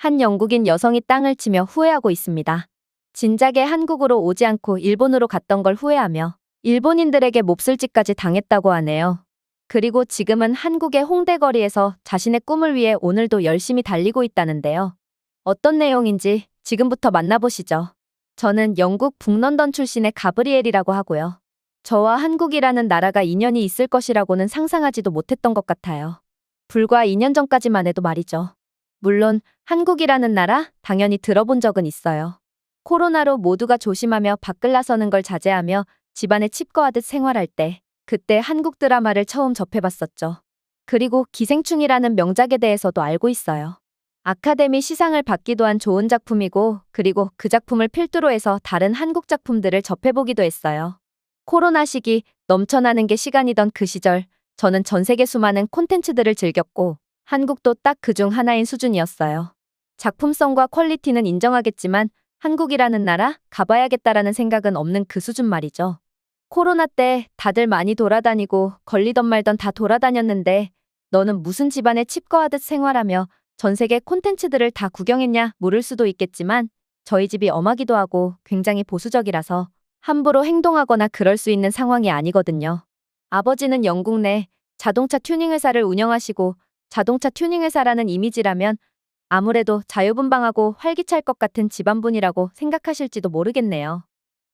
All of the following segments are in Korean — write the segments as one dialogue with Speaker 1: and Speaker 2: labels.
Speaker 1: 한 영국인 여성이 땅을 치며 후회하고 있습니다. 진작에 한국으로 오지 않고 일본으로 갔던 걸 후회하며 일본인들에게 몹쓸짓까지 당했다고 하네요. 그리고 지금은 한국의 홍대 거리에서 자신의 꿈을 위해 오늘도 열심히 달리고 있다는데요. 어떤 내용인지 지금부터 만나보시죠. 저는 영국 북런던 출신의 가브리엘이라고 하고요. 저와 한국이라는 나라가 인연이 있을 것이라고는 상상하지도 못했던 것 같아요. 불과 2년 전까지만 해도 말이죠. 물론 한국이라는 나라 당연히 들어본 적은 있어요. 코로나로 모두가 조심하며 밖을 나서는 걸 자제하며 집안에 칩거하듯 생활할 때 그때 한국 드라마를 처음 접해봤었죠. 그리고 기생충이라는 명작에 대해서도 알고 있어요. 아카데미 시상을 받기도 한 좋은 작품이고 그리고 그 작품을 필두로 해서 다른 한국 작품들을 접해보기도 했어요. 코로나 시기 넘쳐나는 게 시간이던 그 시절 저는 전 세계 수많은 콘텐츠들을 즐겼고 한국도 딱 그중 하나인 수준이었어요. 작품성과 퀄리티는 인정하겠지만 한국이라는 나라 가봐야겠다라는 생각은 없는 그 수준 말이죠. 코로나 때 다들 많이 돌아다니고 걸리던 말던 다 돌아다녔는데 너는 무슨 집안에 칩거하듯 생활하며 전 세계 콘텐츠들을 다 구경했냐 물을 수도 있겠지만 저희 집이 엄하기도 하고 굉장히 보수적이라서 함부로 행동하거나 그럴 수 있는 상황이 아니거든요. 아버지는 영국 내 자동차 튜닝 회사를 운영하시고 자동차 튜닝 회사라는 이미지라면 아무래도 자유분방하고 활기찰 것 같은 집안분이라고 생각하실지도 모르겠네요.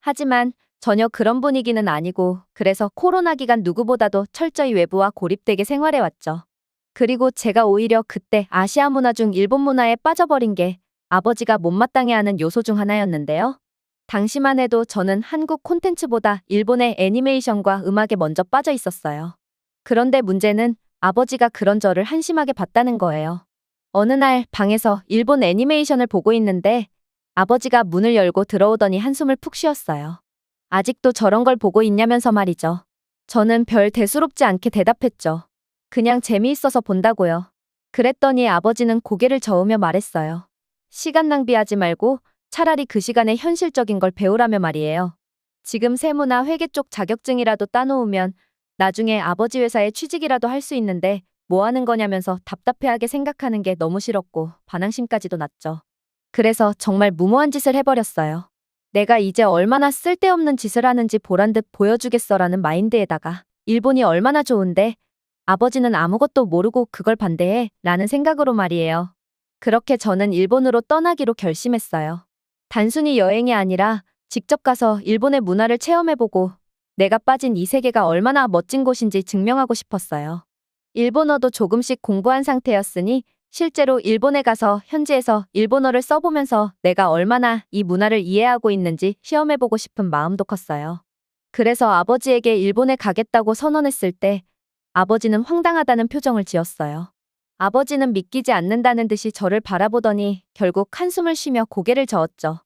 Speaker 1: 하지만 전혀 그런 분위기는 아니고 그래서 코로나 기간 누구보다도 철저히 외부와 고립되게 생활해왔죠. 그리고 제가 오히려 그때 아시아 문화 중 일본 문화에 빠져버린 게 아버지가 못마땅해 하는 요소 중 하나였는데요. 당시만 해도 저는 한국 콘텐츠보다 일본의 애니메이션과 음악에 먼저 빠져 있었어요. 그런데 문제는 아버지가 그런 저를 한심하게 봤다는 거예요. 어느 날 방에서 일본 애니메이션을 보고 있는데 아버지가 문을 열고 들어오더니 한숨을 푹 쉬었어요. 아직도 저런 걸 보고 있냐면서 말이죠. 저는 별 대수롭지 않게 대답했죠. 그냥 재미있어서 본다고요. 그랬더니 아버지는 고개를 저으며 말했어요. 시간 낭비하지 말고 차라리 그 시간에 현실적인 걸 배우라며 말이에요. 지금 세무나 회계 쪽 자격증이라도 따놓으면 나중에 아버지 회사에 취직이라도 할 수 있는데 뭐 하는 거냐면서 답답해하게 생각하는 게 너무 싫었고 반항심까지도 났죠. 그래서 정말 무모한 짓을 해버렸어요. 내가 이제 얼마나 쓸데없는 짓을 하는지 보란 듯 보여주겠어라는 마인드에다가 일본이 얼마나 좋은데 아버지는 아무것도 모르고 그걸 반대해 라는 생각으로 말이에요. 그렇게 저는 일본으로 떠나기로 결심했어요. 단순히 여행이 아니라 직접 가서 일본의 문화를 체험해보고 내가 빠진 이 세계가 얼마나 멋진 곳인지 증명하고 싶었어요. 일본어도 조금씩 공부한 상태였으니 실제로 일본에 가서 현지에서 일본어를 써보면서 내가 얼마나 이 문화를 이해하고 있는지 시험해보고 싶은 마음도 컸어요. 그래서 아버지에게 일본에 가겠다고 선언했을 때 아버지는 황당하다는 표정을 지었어요. 아버지는 믿기지 않는다는 듯이 저를 바라보더니 결국 한숨을 쉬며 고개를 저었죠.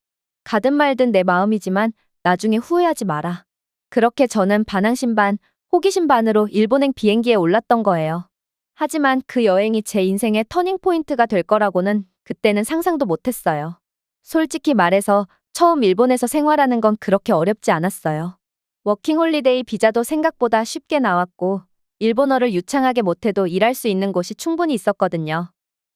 Speaker 1: 가든 말든 내 마음이지만 나중에 후회하지 마라. 그렇게 저는 반항심 반, 호기심 반으로 일본행 비행기에 올랐던 거예요. 하지만 그 여행이 제 인생의 터닝포인트가 될 거라고는 그때는 상상도 못했어요. 솔직히 말해서 처음 일본에서 생활하는 건 그렇게 어렵지 않았어요. 워킹홀리데이 비자도 생각보다 쉽게 나왔고 일본어를 유창하게 못해도 일할 수 있는 곳이 충분히 있었거든요.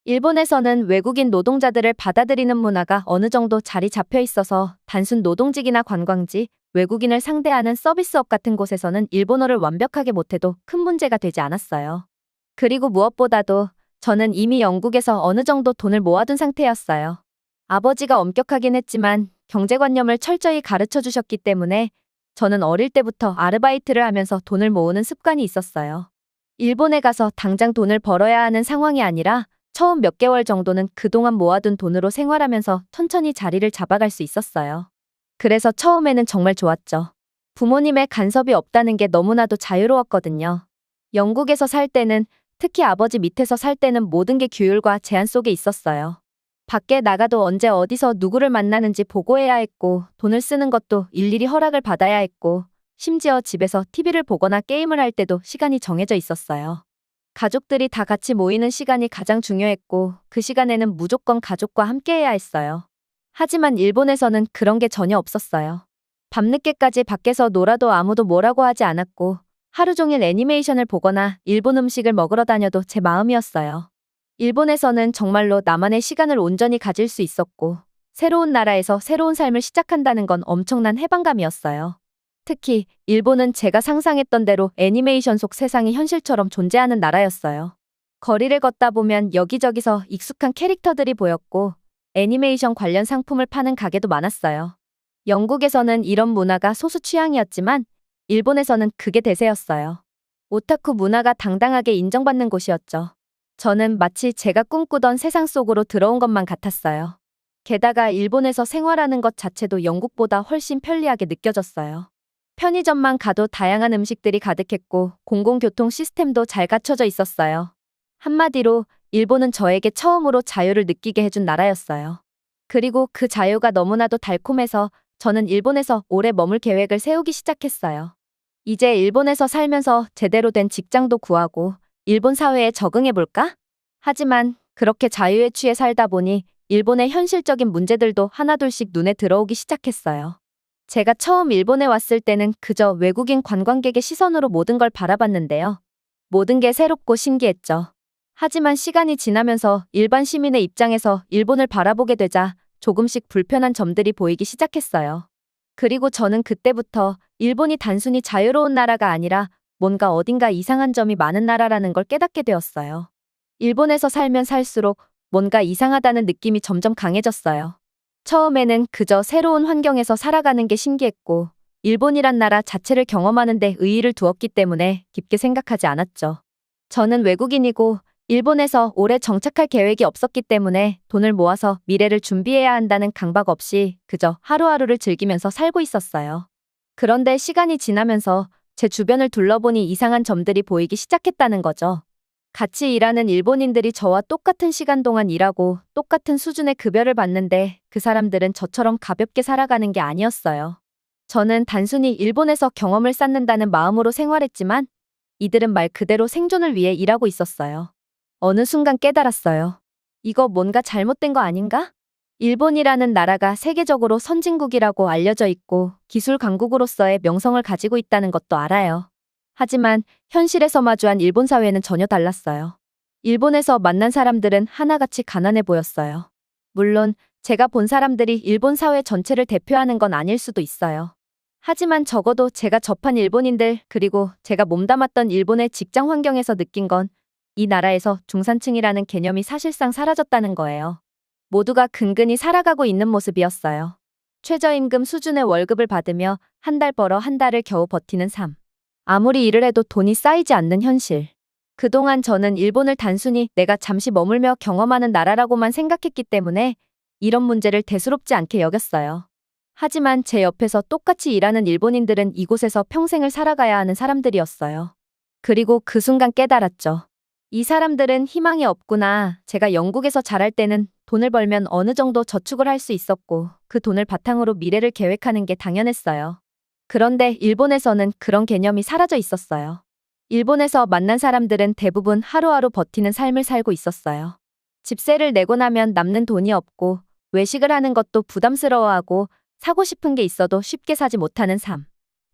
Speaker 1: 일본에서는 외국인 노동자들을 받아들이는 문화가 어느 정도 자리 잡혀 있어서 단순 노동직이나 관광지, 외국인을 상대하는 서비스업 같은 곳에서는 일본어를 완벽하게 못해도 큰 문제가 되지 않았어요. 그리고 무엇보다도 저는 이미 영국에서 어느 정도 돈을 모아둔 상태였어요. 아버지가 엄격하긴 했지만 경제관념을 철저히 가르쳐 주셨기 때문에 저는 어릴 때부터 아르바이트를 하면서 돈을 모으는 습관이 있었어요. 일본에 가서 당장 돈을 벌어야 하는 상황이 아니라 처음 몇 개월 정도는 그동안 모아둔 돈으로 생활하면서 천천히 자리를 잡아갈 수 있었어요. 그래서 처음에는 정말 좋았죠. 부모님의 간섭이 없다는 게 너무나도 자유로웠거든요. 영국에서 살 때는 특히 아버지 밑에서 살 때는 모든 게 규율과 제한 속에 있었어요. 밖에 나가도 언제 어디서 누구를 만나는지 보고해야 했고 돈을 쓰는 것도 일일이 허락을 받아야 했고 심지어 집에서 TV를 보거나 게임을 할 때도 시간이 정해져 있었어요. 가족들이 다 같이 모이는 시간이 가장 중요했고 그 시간에는 무조건 가족과 함께해야 했어요. 하지만 일본에서는 그런 게 전혀 없었어요. 밤늦게까지 밖에서 놀아도 아무도 뭐라고 하지 않았고 하루 종일 애니메이션을 보거나 일본 음식을 먹으러 다녀도 제 마음이었어요. 일본에서는 정말로 나만의 시간을 온전히 가질 수 있었고, 새로운 나라에서 새로운 삶을 시작한다는 건 엄청난 해방감이었어요. 특히 일본은 제가 상상했던 대로 애니메이션 속 세상이 현실처럼 존재하는 나라였어요. 거리를 걷다 보면 여기저기서 익숙한 캐릭터들이 보였고, 애니메이션 관련 상품을 파는 가게도 많았어요. 영국에서는 이런 문화가 소수 취향이었지만, 일본에서는 그게 대세였어요. 오타쿠 문화가 당당하게 인정받는 곳이었죠. 저는 마치 제가 꿈꾸던 세상 속으로 들어온 것만 같았어요. 게다가 일본에서 생활하는 것 자체도 영국보다 훨씬 편리하게 느껴졌어요. 편의점만 가도 다양한 음식들이 가득했고 공공교통 시스템도 잘 갖춰져 있었어요. 한마디로 일본은 저에게 처음으로 자유를 느끼게 해준 나라였어요. 그리고 그 자유가 너무나도 달콤해서 저는 일본에서 오래 머물 계획을 세우기 시작했어요. 이제 일본에서 살면서 제대로 된 직장도 구하고 일본 사회에 적응해볼까? 하지만 그렇게 자유에 취해 살다 보니 일본의 현실적인 문제들도 하나둘씩 눈에 들어오기 시작했어요. 제가 처음 일본에 왔을 때는 그저 외국인 관광객의 시선으로 모든 걸 바라봤는데요. 모든 게 새롭고 신기했죠. 하지만 시간이 지나면서 일반 시민의 입장에서 일본을 바라보게 되자 조금씩 불편한 점들이 보이기 시작했어요. 그리고 저는 그때부터 일본이 단순히 자유로운 나라가 아니라 뭔가 어딘가 이상한 점이 많은 나라라는 걸 깨닫게 되었어요. 일본에서 살면 살수록 뭔가 이상하다는 느낌이 점점 강해졌어요. 처음에는 그저 새로운 환경에서 살아가는 게 신기했고, 일본이란 나라 자체를 경험하는 데 의의를 두었기 때문에 깊게 생각하지 않았죠. 저는 외국인이고, 일본에서 오래 정착할 계획이 없었기 때문에 돈을 모아서 미래를 준비해야 한다는 강박 없이 그저 하루하루를 즐기면서 살고 있었어요. 그런데 시간이 지나면서 제 주변을 둘러보니 이상한 점들이 보이기 시작했다는 거죠. 같이 일하는 일본인들이 저와 똑같은 시간 동안 일하고 똑같은 수준의 급여를 받는데 그 사람들은 저처럼 가볍게 살아가는 게 아니었어요. 저는 단순히 일본에서 경험을 쌓는다는 마음으로 생활했지만 이들은 말 그대로 생존을 위해 일하고 있었어요. 어느 순간 깨달았어요. 이거 뭔가 잘못된 거 아닌가? 일본이라는 나라가 세계적으로 선진국이라고 알려져 있고 기술 강국으로서의 명성을 가지고 있다는 것도 알아요. 하지만 현실에서 마주한 일본 사회는 전혀 달랐어요. 일본에서 만난 사람들은 하나같이 가난해 보였어요. 물론 제가 본 사람들이 일본 사회 전체를 대표하는 건 아닐 수도 있어요. 하지만 적어도 제가 접한 일본인들 그리고 제가 몸담았던 일본의 직장 환경에서 느낀 건 이 나라에서 중산층이라는 개념이 사실상 사라졌다는 거예요. 모두가 근근히 살아가고 있는 모습이었어요. 최저임금 수준의 월급을 받으며 한 달 벌어 한 달을 겨우 버티는 삶. 아무리 일을 해도 돈이 쌓이지 않는 현실. 그동안 저는 일본을 단순히 내가 잠시 머물며 경험하는 나라라고만 생각했기 때문에 이런 문제를 대수롭지 않게 여겼어요. 하지만 제 옆에서 똑같이 일하는 일본인들은 이곳에서 평생을 살아가야 하는 사람들이었어요. 그리고 그 순간 깨달았죠. 이 사람들은 희망이 없구나. 제가 영국에서 자랄 때는 돈을 벌면 어느 정도 저축을 할 수 있었고 그 돈을 바탕으로 미래를 계획하는 게 당연했어요. 그런데 일본에서는 그런 개념이 사라져 있었어요. 일본에서 만난 사람들은 대부분 하루하루 버티는 삶을 살고 있었어요. 집세를 내고 나면 남는 돈이 없고 외식을 하는 것도 부담스러워하고 사고 싶은 게 있어도 쉽게 사지 못하는 삶.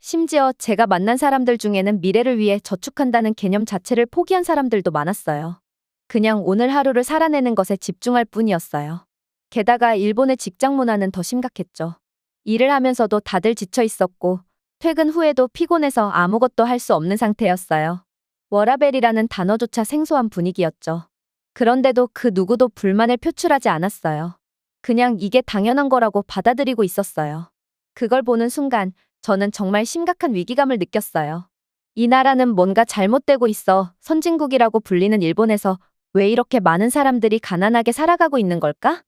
Speaker 1: 심지어 제가 만난 사람들 중에는 미래를 위해 저축한다는 개념 자체를 포기한 사람들도 많았어요. 그냥 오늘 하루를 살아내는 것에 집중할 뿐이었어요. 게다가 일본의 직장 문화는 더 심각했죠. 일을 하면서도 다들 지쳐 있었고 퇴근 후에도 피곤해서 아무것도 할 수 없는 상태였어요. 워라벨이라는 단어조차 생소한 분위기였죠. 그런데도 그 누구도 불만을 표출하지 않았어요. 그냥 이게 당연한 거라고 받아들이고 있었어요. 그걸 보는 순간 저는 정말 심각한 위기감을 느꼈어요. 이 나라는 뭔가 잘못되고 있어. 선진국이라고 불리는 일본에서 왜 이렇게 많은 사람들이 가난하게 살아가고 있는 걸까?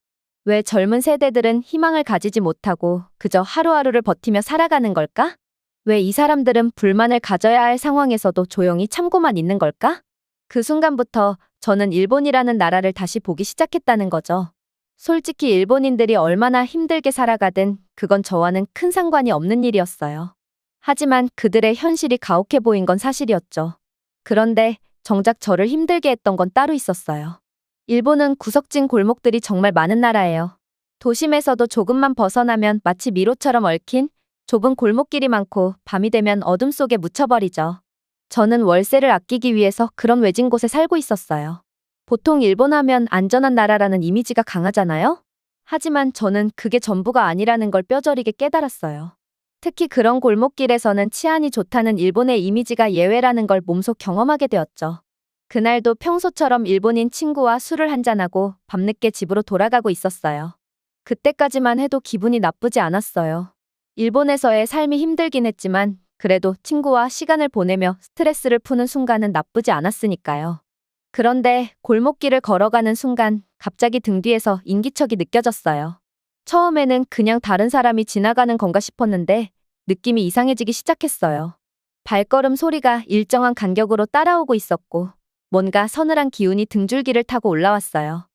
Speaker 1: 왜 젊은 세대들은 희망을 가지지 못하고 그저 하루하루를 버티며 살아가는 걸까? 왜 이 사람들은 불만을 가져야 할 상황에서도 조용히 참고만 있는 걸까? 그 순간부터 저는 일본이라는 나라를 다시 보기 시작했다는 거죠. 솔직히 일본인들이 얼마나 힘들게 살아가든 그건 저와는 큰 상관이 없는 일이었어요. 하지만 그들의 현실이 가혹해 보인 건 사실이었죠. 그런데 정작 저를 힘들게 했던 건 따로 있었어요. 일본은 구석진 골목들이 정말 많은 나라예요. 도심에서도 조금만 벗어나면 마치 미로처럼 얽힌 좁은 골목길이 많고 밤이 되면 어둠 속에 묻혀버리죠. 저는 월세를 아끼기 위해서 그런 외진 곳에 살고 있었어요. 보통 일본 하면 안전한 나라라는 이미지가 강하잖아요? 하지만 저는 그게 전부가 아니라는 걸 뼈저리게 깨달았어요. 특히 그런 골목길에서는 치안이 좋다는 일본의 이미지가 예외라는 걸 몸소 경험하게 되었죠. 그날도 평소처럼 일본인 친구와 술을 한잔하고 밤늦게 집으로 돌아가고 있었어요. 그때까지만 해도 기분이 나쁘지 않았어요. 일본에서의 삶이 힘들긴 했지만 그래도 친구와 시간을 보내며 스트레스를 푸는 순간은 나쁘지 않았으니까요. 그런데 골목길을 걸어가는 순간 갑자기 등 뒤에서 인기척이 느껴졌어요. 처음에는 그냥 다른 사람이 지나가는 건가 싶었는데 느낌이 이상해지기 시작했어요. 발걸음 소리가 일정한 간격으로 따라오고 있었고 뭔가 서늘한 기운이 등줄기를 타고 올라왔어요.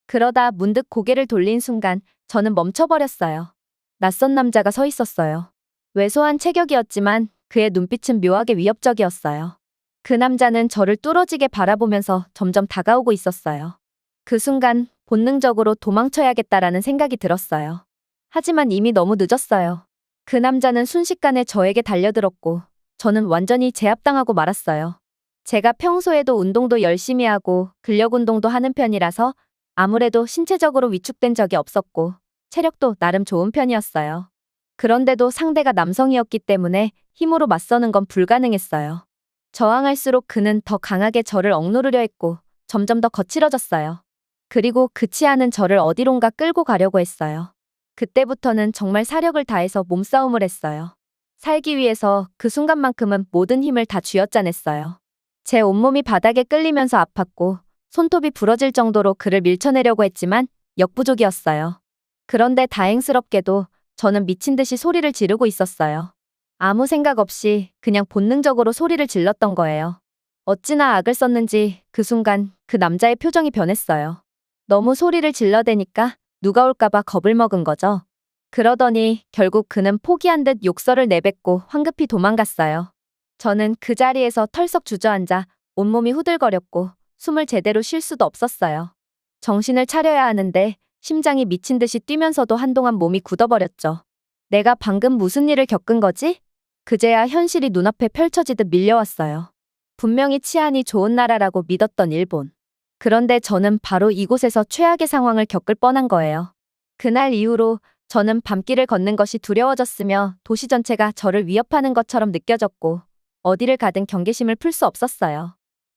Speaker 1: 그러다 문득 고개를 돌린 순간 저는 멈춰버렸어요. 낯선 남자가 서 있었어요. 왜소한 체격이었지만 그의 눈빛은 묘하게 위협적이었어요. 그 남자는 저를 뚫어지게 바라보면서 점점 다가오고 있었어요. 그 순간 본능적으로 도망쳐야겠다라는 생각이 들었어요. 하지만 이미 너무 늦었어요. 그 남자는 순식간에 저에게 달려들었고 저는 완전히 제압당하고 말았어요. 제가 평소에도 운동도 열심히 하고 근력 운동도 하는 편이라서 아무래도 신체적으로 위축된 적이 없었고 체력도 나름 좋은 편이었어요. 그런데도 상대가 남성이었기 때문에 힘으로 맞서는 건 불가능했어요. 저항할수록 그는 더 강하게 저를 억누르려 했고 점점 더 거칠어졌어요. 그리고 그치 않은 저를 어디론가 끌고 가려고 했어요. 그때부터는 정말 사력을 다해서 몸싸움을 했어요. 살기 위해서 그 순간만큼은 모든 힘을 다 쥐어짜냈어요. 제 온몸이 바닥에 끌리면서 아팠고 손톱이 부러질 정도로 그를 밀쳐내려고 했지만 역부족이었어요. 그런데 다행스럽게도 저는 미친 듯이 소리를 지르고 있었어요. 아무 생각 없이 그냥 본능적으로 소리를 질렀던 거예요. 어찌나 악을 썼는지 그 순간 그 남자의 표정이 변했어요. 너무 소리를 질러대니까 누가 올까봐 겁을 먹은 거죠. 그러더니 결국 그는 포기한 듯 욕설을 내뱉고 황급히 도망갔어요. 저는 그 자리에서 털썩 주저앉아 온몸이 후들거렸고 숨을 제대로 쉴 수도 없었어요. 정신을 차려야 하는데 심장이 미친 듯이 뛰면서도 한동안 몸이 굳어버렸죠. 내가 방금 무슨 일을 겪은 거지? 그제야 현실이 눈앞에 펼쳐지듯 밀려왔어요. 분명히 치안이 좋은 나라라고 믿었던 일본. 그런데 저는 바로 이곳에서 최악의 상황을 겪을 뻔한 거예요. 그날 이후로 저는 밤길을 걷는 것이 두려워졌으며 도시 전체가 저를 위협하는 것처럼 느껴졌고 어디를 가든 경계심을 풀 수 없었어요.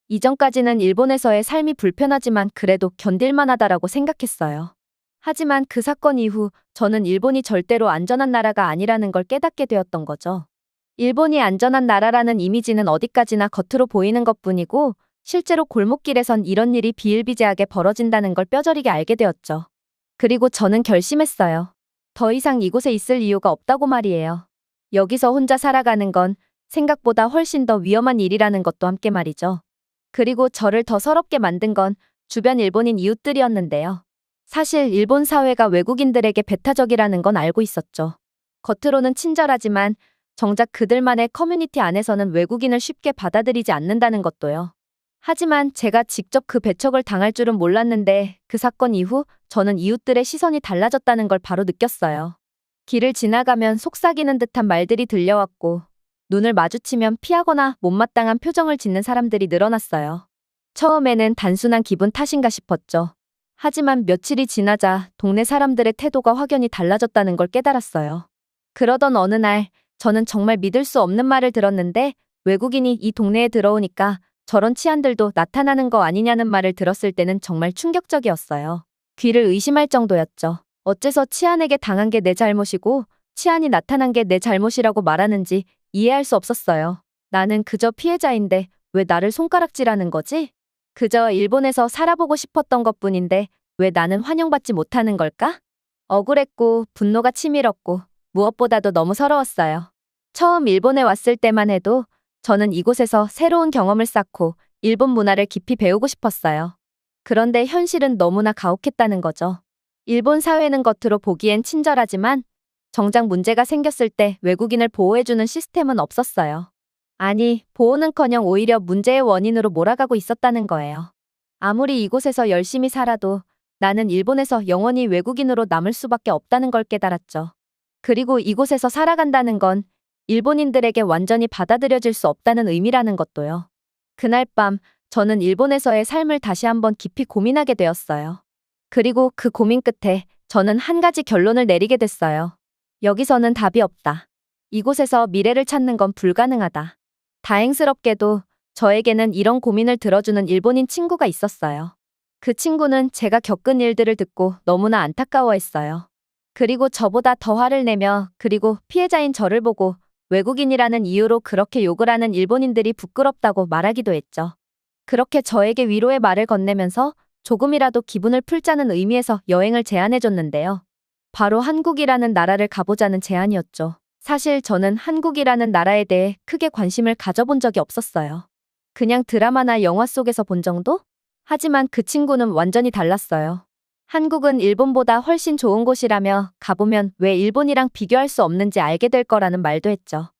Speaker 1: 이전까지는 일본에서의 삶이 불편하지만 그래도 견딜만 하다라고 생각했어요. 하지만 그 사건 이후 저는 일본이 절대로 안전한 나라가 아니라는 걸 깨닫게 되었던 거죠. 일본이 안전한 나라라는 이미지는 어디까지나 겉으로 보이는 것뿐이고 실제로 골목길에선 이런 일이 비일비재하게 벌어진다는 걸 뼈저리게 알게 되었죠. 그리고 저는 결심했어요. 더 이상 이곳에 있을 이유가 없다고 말이에요. 여기서 혼자 살아가는 건 생각보다 훨씬 더 위험한 일이라는 것도 함께 말이죠. 그리고 저를 더 서럽게 만든 건 주변 일본인 이웃들이었는데요. 사실 일본 사회가 외국인들에게 배타적이라는 건 알고 있었죠. 겉으로는 친절하지만 정작 그들만의 커뮤니티 안에서는 외국인을 쉽게 받아들이지 않는다는 것도요. 하지만 제가 직접 그 배척을 당할 줄은 몰랐는데 그 사건 이후 저는 이웃들의 시선이 달라졌다는 걸 바로 느꼈어요. 길을 지나가면 속삭이는 듯한 말들이 들려왔고 눈을 마주치면 피하거나 못마땅한 표정을 짓는 사람들이 늘어났어요. 처음에는 단순한 기분 탓인가 싶었죠. 하지만 며칠이 지나자 동네 사람들의 태도가 확연히 달라졌다는 걸 깨달았어요. 그러던 어느 날 저는 정말 믿을 수 없는 말을 들었는데 외국인이 이 동네에 들어오니까 저런 치안들도 나타나는 거 아니냐는 말을 들었을 때는 정말 충격적이었어요. 귀를 의심할 정도였죠. 어째서 치안에게 당한 게 내 잘못이고 치안이 나타난 게 내 잘못이라고 말하는지 이해할 수 없었어요. 나는 그저 피해자인데 왜 나를 손가락질하는 거지? 그저 일본에서 살아보고 싶었던 것뿐인데 왜 나는 환영받지 못하는 걸까? 억울했고 분노가 치밀었고 무엇보다도 너무 서러웠어요. 처음 일본에 왔을 때만 해도 저는 이곳에서 새로운 경험을 쌓고 일본 문화를 깊이 배우고 싶었어요. 그런데 현실은 너무나 가혹했다는 거죠. 일본 사회는 겉으로 보기엔 친절하지만 정작 문제가 생겼을 때 외국인을 보호해주는 시스템은 없었어요. 아니, 보호는커녕 오히려 문제의 원인으로 몰아가고 있었다는 거예요. 아무리 이곳에서 열심히 살아도 나는 일본에서 영원히 외국인으로 남을 수밖에 없다는 걸 깨달았죠. 그리고 이곳에서 살아간다는 건 일본인들에게 완전히 받아들여질 수 없다는 의미라는 것도요. 그날 밤 저는 일본에서의 삶을 다시 한번 깊이 고민하게 되었어요. 그리고 그 고민 끝에 저는 한 가지 결론을 내리게 됐어요. 여기서는 답이 없다. 이곳에서 미래를 찾는 건 불가능하다. 다행스럽게도 저에게는 이런 고민을 들어주는 일본인 친구가 있었어요. 그 친구는 제가 겪은 일들을 듣고 너무나 안타까워했어요. 그리고 저보다 더 화를 내며 그리고 피해자인 저를 보고 외국인이라는 이유로 그렇게 욕을 하는 일본인들이 부끄럽다고 말하기도 했죠. 그렇게 저에게 위로의 말을 건네면서 조금이라도 기분을 풀자는 의미에서 여행을 제안해줬는데요. 바로 한국이라는 나라를 가보자는 제안이었죠. 사실 저는 한국이라는 나라에 대해 크게 관심을 가져본 적이 없었어요. 그냥 드라마나 영화 속에서 본 정도? 하지만 그 친구는 완전히 달랐어요. 한국은 일본보다 훨씬 좋은 곳이라며 가보면 왜 일본이랑 비교할 수 없는지 알게 될 거라는 말도 했죠.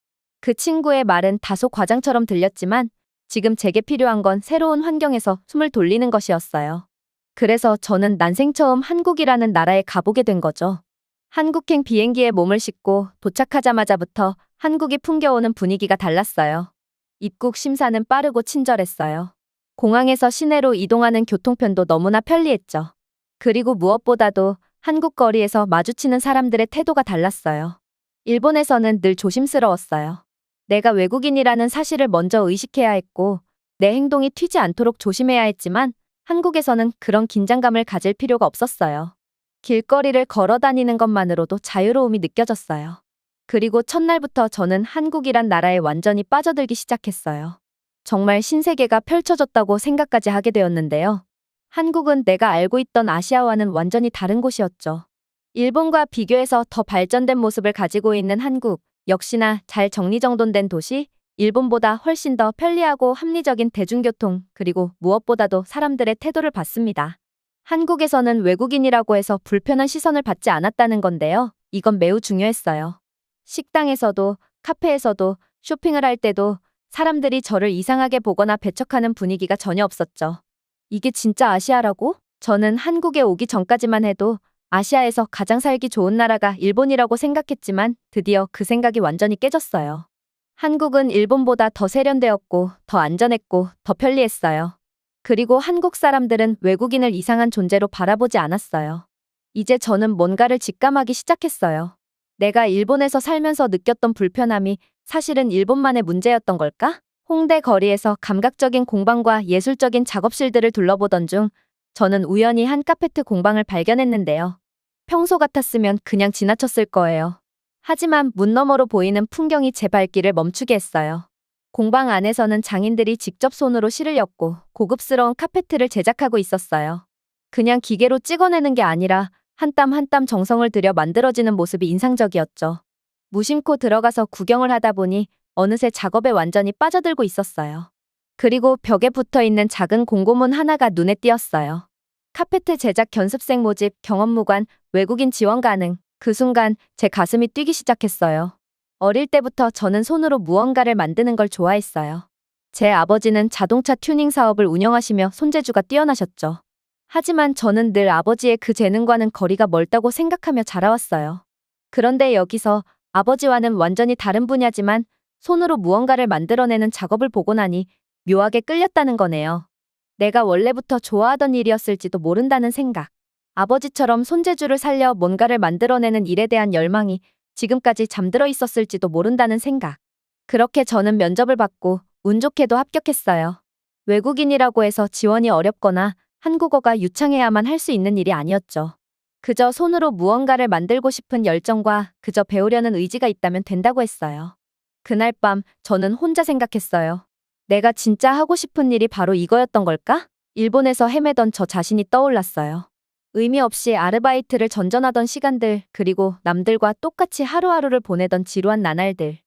Speaker 1: 그 친구의 말은 다소 과장처럼 들렸지만 지금 제게 필요한 건 새로운 환경에서 숨을 돌리는 것이었어요. 그래서 저는 난생 처음 한국이라는 나라에 가보게 된 거죠. 한국행 비행기에 몸을 싣고 도착하자마자부터 한국이 풍겨오는 분위기가 달랐어요. 입국 심사는 빠르고 친절했어요. 공항에서 시내로 이동하는 교통편도 너무나 편리했죠. 그리고 무엇보다도 한국 거리에서 마주치는 사람들의 태도가 달랐어요. 일본에서는 늘 조심스러웠어요. 내가 외국인이라는 사실을 먼저 의식해야 했고 내 행동이 튀지 않도록 조심해야 했지만 한국에서는 그런 긴장감을 가질 필요가 없었어요. 길거리를 걸어 다니는 것만으로도 자유로움이 느껴졌어요. 그리고 첫날부터 저는 한국이란 나라에 완전히 빠져들기 시작했어요. 정말 신세계가 펼쳐졌다고 생각까지 하게 되었는데요. 한국은 내가 알고 있던 아시아와는 완전히 다른 곳이었죠. 일본과 비교해서 더 발전된 모습을 가지고 있는 한국, 역시나 잘 정리정돈된 도시, 일본보다 훨씬 더 편리하고 합리적인 대중교통, 그리고 무엇보다도 사람들의 태도를 봤습니다. 한국에서는 외국인이라고 해서 불편한 시선을 받지 않았다는 건데요. 이건 매우 중요했어요. 식당에서도, 카페에서도, 쇼핑을 할 때도 사람들이 저를 이상하게 보거나 배척하는 분위기가 전혀 없었죠. 이게 진짜 아시아라고? 저는 한국에 오기 전까지만 해도 아시아에서 가장 살기 좋은 나라가 일본이라고 생각했지만 드디어 그 생각이 완전히 깨졌어요. 한국은 일본보다 더 세련되었고 더 안전했고 더 편리했어요. 그리고 한국 사람들은 외국인을 이상한 존재로 바라보지 않았어요. 이제 저는 뭔가를 직감하기 시작했어요. 내가 일본에서 살면서 느꼈던 불편함이 사실은 일본만의 문제였던 걸까? 홍대 거리에서 감각적인 공방과 예술적인 작업실들을 둘러보던 중 저는 우연히 한 카페트 공방을 발견했는데요. 평소 같았으면 그냥 지나쳤을 거예요. 하지만 문 너머로 보이는 풍경이 제 발길을 멈추게 했어요. 공방 안에서는 장인들이 직접 손으로 실을 엮고 고급스러운 카페트를 제작하고 있었어요. 그냥 기계로 찍어내는 게 아니라 한 땀 한 땀 정성을 들여 만들어지는 모습이 인상적이었죠. 무심코 들어가서 구경을 하다 보니 어느새 작업에 완전히 빠져들고 있었어요. 그리고 벽에 붙어있는 작은 공고문 하나가 눈에 띄었어요. 카페트 제작 견습생 모집, 경험무관, 외국인 지원 가능. 그 순간 제 가슴이 뛰기 시작했어요. 어릴 때부터 저는 손으로 무언가를 만드는 걸 좋아했어요. 제 아버지는 자동차 튜닝 사업을 운영하시며 손재주가 뛰어나셨죠. 하지만 저는 늘 아버지의 그 재능과는 거리가 멀다고 생각하며 자라왔어요. 그런데 여기서 아버지와는 완전히 다른 분야지만 손으로 무언가를 만들어내는 작업을 보고 나니 묘하게 끌렸다는 거네요. 내가 원래부터 좋아하던 일이었을지도 모른다는 생각. 아버지처럼 손재주를 살려 뭔가를 만들어내는 일에 대한 열망이 지금까지 잠들어 있었을지도 모른다는 생각. 그렇게 저는 면접을 받고 운 좋게도 합격했어요. 외국인이라고 해서 지원이 어렵거나 한국어가 유창해야만 할 수 있는 일이 아니었죠. 그저 손으로 무언가를 만들고 싶은 열정과 그저 배우려는 의지가 있다면 된다고 했어요. 그날 밤 저는 혼자 생각했어요. 내가 진짜 하고 싶은 일이 바로 이거였던 걸까? 일본에서 헤매던 저 자신이 떠올랐어요. 의미 없이 아르바이트를 전전하던 시간들, 그리고 남들과 똑같이 하루하루를 보내던 지루한 나날들.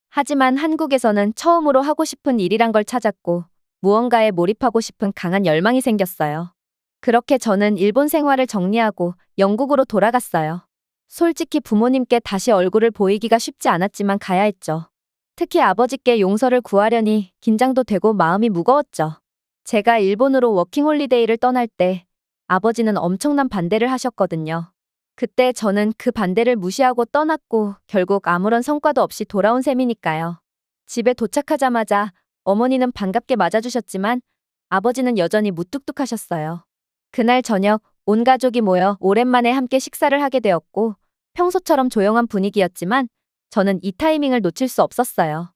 Speaker 1: 하지만 한국에서는 처음으로 하고 싶은 일이란 걸 찾았고 무언가에 몰입하고 싶은 강한 열망이 생겼어요. 그렇게 저는 일본 생활을 정리하고 영국으로 돌아갔어요. 솔직히 부모님께 다시 얼굴을 보이기가 쉽지 않았지만 가야 했죠. 특히 아버지께 용서를 구하려니 긴장도 되고 마음이 무거웠죠. 제가 일본으로 워킹홀리데이를 떠날 때 아버지는 엄청난 반대를 하셨거든요. 그때 저는 그 반대를 무시하고 떠났고 결국 아무런 성과도 없이 돌아온 셈이니까요. 집에 도착하자마자 어머니는 반갑게 맞아주셨지만 아버지는 여전히 무뚝뚝하셨어요. 그날 저녁 온 가족이 모여 오랜만에 함께 식사를 하게 되었고 평소처럼 조용한 분위기였지만 저는 이 타이밍을 놓칠 수 없었어요.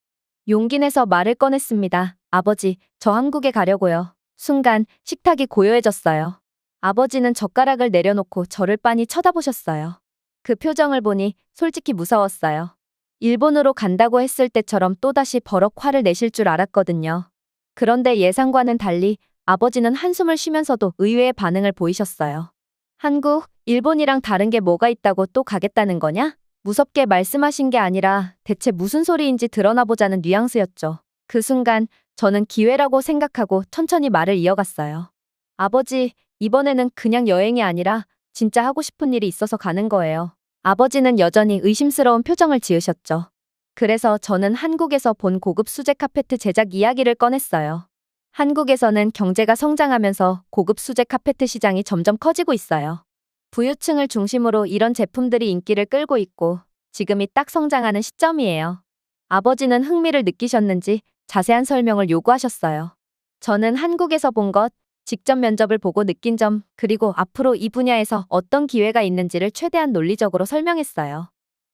Speaker 1: 용기 내서 말을 꺼냈습니다. 아버지, 저 한국에 가려고요. 순간 식탁이 고요해졌어요. 아버지는 젓가락을 내려놓고 저를 빤히 쳐다보셨어요. 그 표정을 보니 솔직히 무서웠어요. 일본으로 간다고 했을 때처럼 또다시 버럭 화를 내실 줄 알았거든요. 그런데 예상과는 달리 아버지는 한숨을 쉬면서도 의외의 반응을 보이셨어요. 한국, 일본이랑 다른 게 뭐가 있다고 또 가겠다는 거냐? 무섭게 말씀하신 게 아니라 대체 무슨 소리인지 드러나 보자는 뉘앙스였죠. 그 순간 저는 기회라고 생각하고 천천히 말을 이어갔어요. 아버지, 이번에는 그냥 여행이 아니라 진짜 하고 싶은 일이 있어서 가는 거예요. 아버지는 여전히 의심스러운 표정을 지으셨죠. 그래서 저는 한국에서 본 고급 수제 카페트 제작 이야기를 꺼냈어요. 한국에서는 경제가 성장하면서 고급 수제 카페트 시장이 점점 커지고 있어요. 부유층을 중심으로 이런 제품들이 인기를 끌고 있고 지금이 딱 성장하는 시점이에요. 아버지는 흥미를 느끼셨는지 자세한 설명을 요구하셨어요. 저는 한국에서 본 것, 직접 면접을 보고 느낀 점, 그리고 앞으로 이 분야에서 어떤 기회가 있는지를 최대한 논리적으로 설명했어요.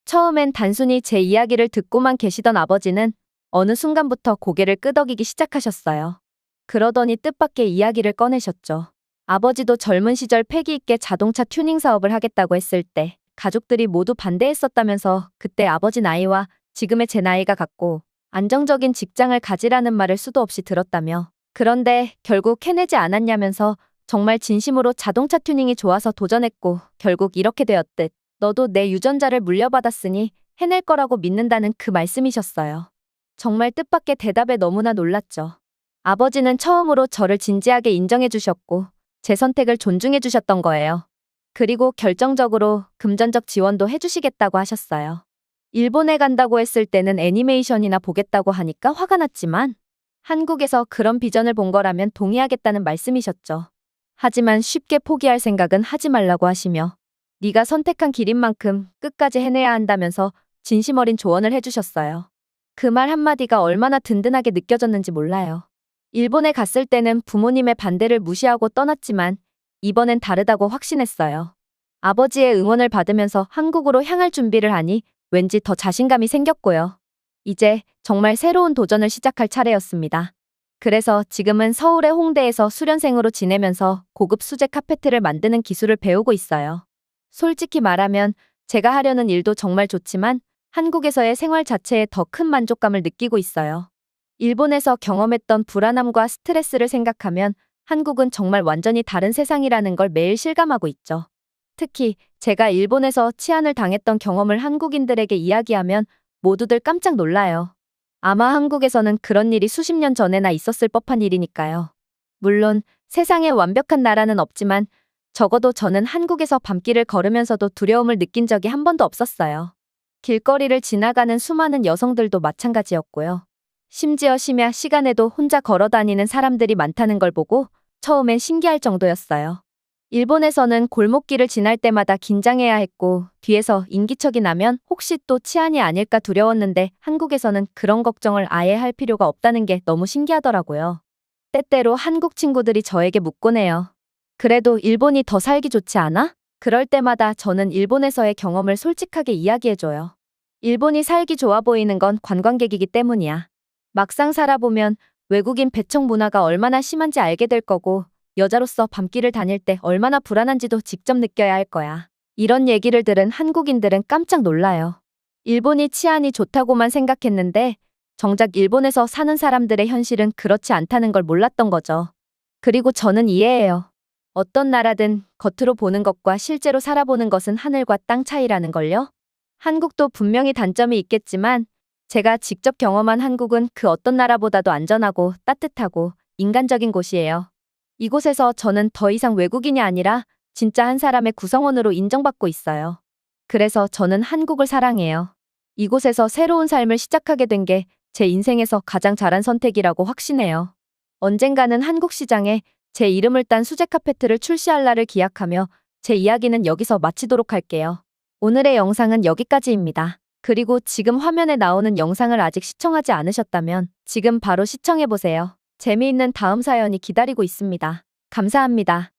Speaker 1: 처음엔 단순히 제 이야기를 듣고만 계시던 아버지는 어느 순간부터 고개를 끄덕이기 시작하셨어요. 그러더니 뜻밖의 이야기를 꺼내셨죠. 아버지도 젊은 시절 패기 있게 자동차 튜닝 사업을 하겠다고 했을 때 가족들이 모두 반대했었다면서 그때 아버지 나이와 지금의 제 나이가 같고 안정적인 직장을 가지라는 말을 수도 없이 들었다며 그런데 결국 해내지 않았냐면서 정말 진심으로 자동차 튜닝이 좋아서 도전했고 결국 이렇게 되었듯 너도 내 유전자를 물려받았으니 해낼 거라고 믿는다는 그 말씀이셨어요. 정말 뜻밖의 대답에 너무나 놀랐죠. 아버지는 처음으로 저를 진지하게 인정해 주셨고 제 선택을 존중해 주셨던 거예요. 그리고 결정적으로 금전적 지원도 해주시겠다고 하셨어요. 일본에 간다고 했을 때는 애니메이션이나 보겠다고 하니까 화가 났지만 한국에서 그런 비전을 본 거라면 동의하겠다는 말씀이셨죠. 하지만 쉽게 포기할 생각은 하지 말라고 하시며 네가 선택한 길인 만큼 끝까지 해내야 한다면서 진심 어린 조언을 해주셨어요. 그 말 한마디가 얼마나 든든하게 느껴졌는지 몰라요. 일본에 갔을 때는 부모님의 반대를 무시하고 떠났지만 이번엔 다르다고 확신했어요. 아버지의 응원을 받으면서 한국으로 향할 준비를 하니 왠지 더 자신감이 생겼고요. 이제 정말 새로운 도전을 시작할 차례였습니다. 그래서 지금은 서울의 홍대에서 수련생으로 지내면서 고급 수제 카페트를 만드는 기술을 배우고 있어요. 솔직히 말하면 제가 하려는 일도 정말 좋지만 한국에서의 생활 자체에 더 큰 만족감을 느끼고 있어요. 일본에서 경험했던 불안함과 스트레스를 생각하면 한국은 정말 완전히 다른 세상이라는 걸 매일 실감하고 있죠. 특히 제가 일본에서 치안을 당했던 경험을 한국인들에게 이야기하면 모두들 깜짝 놀라요. 아마 한국에서는 그런 일이 수십 년 전에나 있었을 법한 일이니까요. 물론 세상에 완벽한 나라는 없지만 적어도 저는 한국에서 밤길을 걸으면서도 두려움을 느낀 적이 한 번도 없었어요. 길거리를 지나가는 수많은 여성들도 마찬가지였고요. 심지어 심야 시간에도 혼자 걸어 다니는 사람들이 많다는 걸 보고 처음엔 신기할 정도였어요. 일본에서는 골목길을 지날 때마다 긴장해야 했고 뒤에서 인기척이 나면 혹시 또 치안이 아닐까 두려웠는데 한국에서는 그런 걱정을 아예 할 필요가 없다는 게 너무 신기하더라고요. 때때로 한국 친구들이 저에게 묻곤 해요. 그래도 일본이 더 살기 좋지 않아? 그럴 때마다 저는 일본에서의 경험을 솔직하게 이야기해줘요. 일본이 살기 좋아 보이는 건 관광객이기 때문이야. 막상 살아보면 외국인 배척 문화가 얼마나 심한지 알게 될 거고 여자로서 밤길을 다닐 때 얼마나 불안한지도 직접 느껴야 할 거야. 이런 얘기를 들은 한국인들은 깜짝 놀라요. 일본이 치안이 좋다고만 생각했는데 정작 일본에서 사는 사람들의 현실은 그렇지 않다는 걸 몰랐던 거죠. 그리고 저는 이해해요. 어떤 나라든 겉으로 보는 것과 실제로 살아보는 것은 하늘과 땅 차이라는 걸요. 한국도 분명히 단점이 있겠지만 제가 직접 경험한 한국은 그 어떤 나라보다도 안전하고 따뜻하고 인간적인 곳이에요. 이곳에서 저는 더 이상 외국인이 아니라 진짜 한 사람의 구성원으로 인정받고 있어요. 그래서 저는 한국을 사랑해요. 이곳에서 새로운 삶을 시작하게 된 게 제 인생에서 가장 잘한 선택이라고 확신해요. 언젠가는 한국 시장에 제 이름을 딴 수제 카페트를 출시할 날을 기약하며 제 이야기는 여기서 마치도록 할게요. 오늘의 영상은 여기까지입니다. 그리고 지금 화면에 나오는 영상을 아직 시청하지 않으셨다면 지금 바로 시청해보세요. 재미있는 다음 사연이 기다리고 있습니다. 감사합니다.